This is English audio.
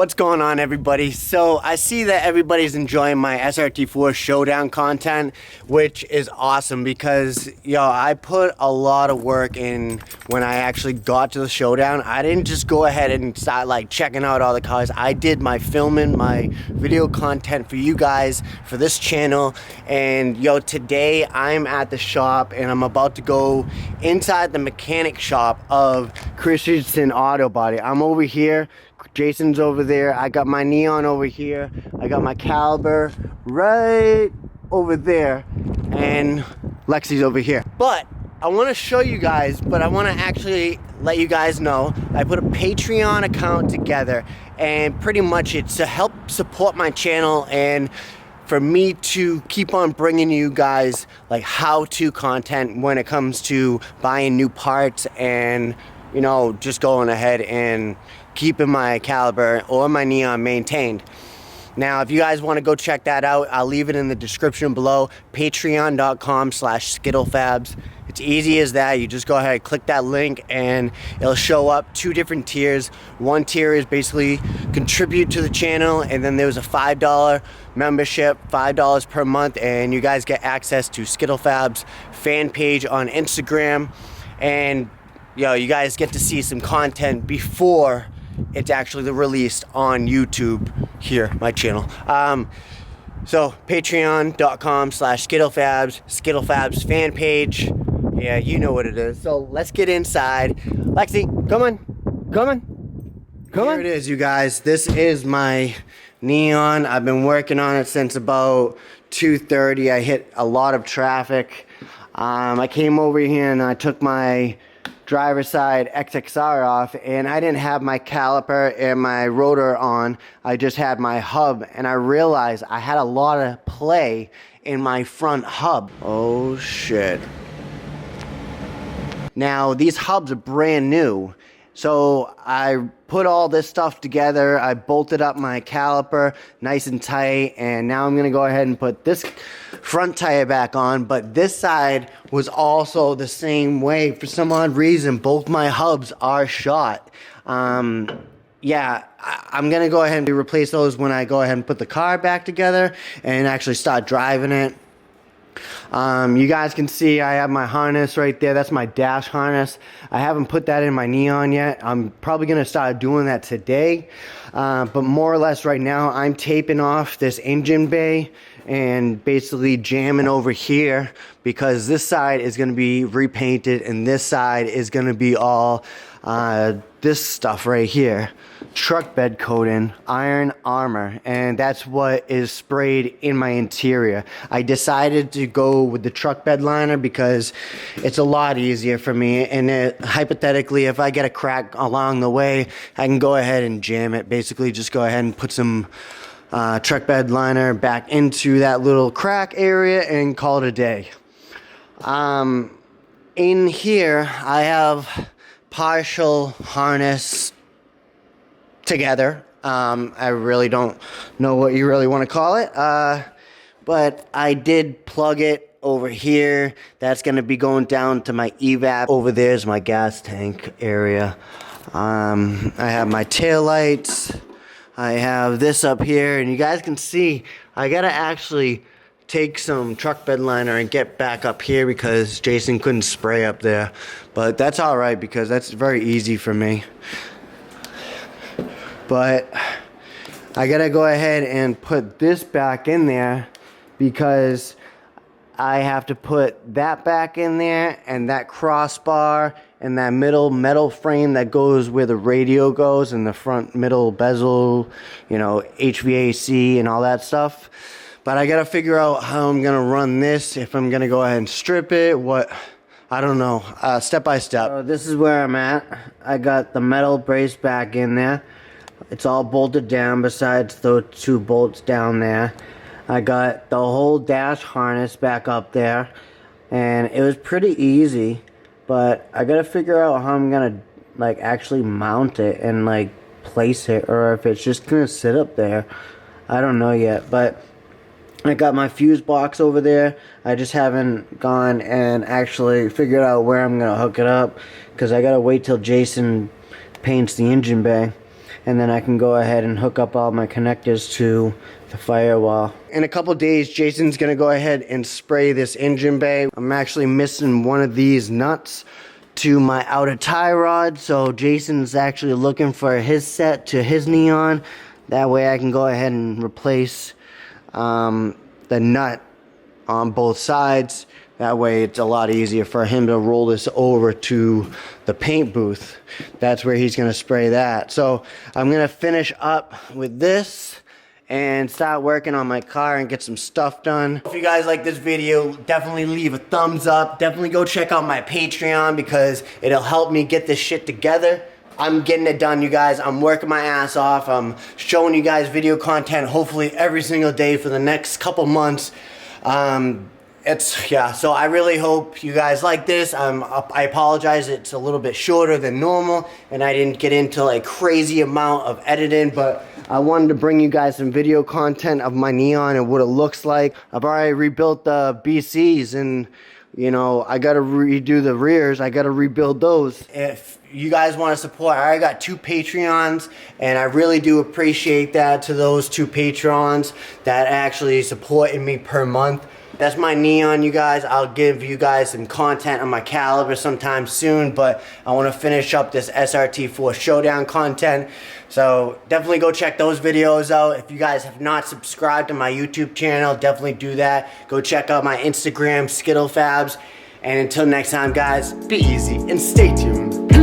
What's going on, everybody? So I see that everybody's enjoying my SRT4 showdown content, which is awesome because I put a lot of work in when I actually got to the showdown. I didn't just go ahead and start like checking out all the cars. I did my filming, my video content for you guys for this channel. And today I'm at the shop and I'm about to go inside the mechanic shop of Christensen Auto Body. I'm over here. Jason's over there. I got my neon over here. I got my caliber right over there. And Lexi's over here. But I want to show you guys, but I want to actually let you guys know I put a Patreon account together, and pretty much it's to help support my channel and for me to keep on bringing you guys like how-to content when it comes to buying new parts and just going ahead and keeping my caliber or my neon maintained. Now, if you guys want to go check that out, I'll leave it in the description below. Patreon.com/SkittleFabs. It's easy as that. You just go ahead and click that link and it'll show up two different tiers. One tier is basically contribute to the channel, and then there's a $5 membership, $5 per month, and you guys get access to SkittleFabs fan page on Instagram, and you guys get to see some content before it's actually released on YouTube here, my channel. So patreon.com/SkittleFabs, SkittleFabs fan page. Yeah, you know what it is. So let's get inside. Lexi, come on. Here it is, you guys. This is my neon. I've been working on it since about 2:30. I hit a lot of traffic. I came over here and I took my driver's side XXR off, and I didn't have my caliper and my rotor on. I just had my hub, and I realized I had a lot of play in my front hub. Oh shit. Now these hubs are brand new, so I put all this stuff together. I bolted up my caliper nice and tight, and now I'm gonna go ahead and put this front tire back on. But this side was also the same way. For some odd reason, both my hubs are shot. Yeah, I'm gonna go ahead and replace those when I go ahead and put the car back together and actually start driving it. You guys can see I have my harness right there. That's my dash harness. I haven't put that in my neon yet. I'm probably gonna start doing that today. But more or less right now, I'm taping off this engine bay and basically jamming over here, because this side is going to be repainted and this side is going to be all this stuff right here, truck bed coating, iron armor, and that's what is sprayed in my interior. I decided to go with the truck bed liner because it's a lot easier for me, and hypothetically if I get a crack along the way, I can go ahead and jam it. Basically just go ahead and put some truck bed liner back into that little crack area and call it a day. In here I have partial harness together. I really don't know what you really want to call it, but I did plug it over here. That's going to be going down to my evap. Over there's my gas tank area. I have my tail lights. I have this up here, and you guys can see I gotta actually take some truck bed liner and get back up here because Jason couldn't spray up there, but that's all right because that's very easy for me. But I gotta go ahead and put this back in there because I have to put that back in there, and that crossbar and that middle metal frame that goes where the radio goes, and the front middle bezel, HVAC and all that stuff. But I gotta figure out how I'm gonna run this, if I'm gonna go ahead and strip it, I don't know, step by step. So this is where I'm at. I got the metal brace back in there. It's all bolted down besides those two bolts down there. I got the whole dash harness back up there, and it was pretty easy, but I gotta figure out how I'm gonna actually mount it and place it, or if it's just gonna sit up there. I don't know yet, but I got my fuse box over there. I just haven't gone and actually figured out where I'm gonna hook it up because I gotta wait till Jason paints the engine bay. and then I can go ahead and hook up all my connectors to the firewall. In a couple days, Jason's gonna go ahead and spray this engine bay. I'm actually missing one of these nuts to my outer tie rod, so Jason's actually looking for his set to his neon. That way I can go ahead and replace the nut on both sides. That way it's a lot easier for him to roll this over to the paint booth. That's where he's gonna spray that. So I'm gonna finish up with this and start working on my car and get some stuff done. If you guys like this video, definitely leave a thumbs up. Definitely go check out my Patreon because it'll help me get this shit together. I'm getting it done, you guys. I'm working my ass off. I'm showing you guys video content hopefully every single day for the next couple months. So I really hope you guys like this. I apologize, it's a little bit shorter than normal and I didn't get into like crazy amount of editing, but I wanted to bring you guys some video content of my neon and what it looks like. I've already rebuilt the BCs and you know, I gotta redo the rears, I gotta rebuild those. If you guys want to support, I already got 2 Patreons and I really do appreciate that to those 2 Patrons that actually supporting me per month. That's my neon, you guys. I'll give you guys some content on my caliber sometime soon, but I want to finish up this SRT4 Showdown content. So definitely go check those videos out. If you guys have not subscribed to my YouTube channel, definitely do that. Go check out my Instagram, SkittleFabs. And until next time, guys, be easy and stay tuned.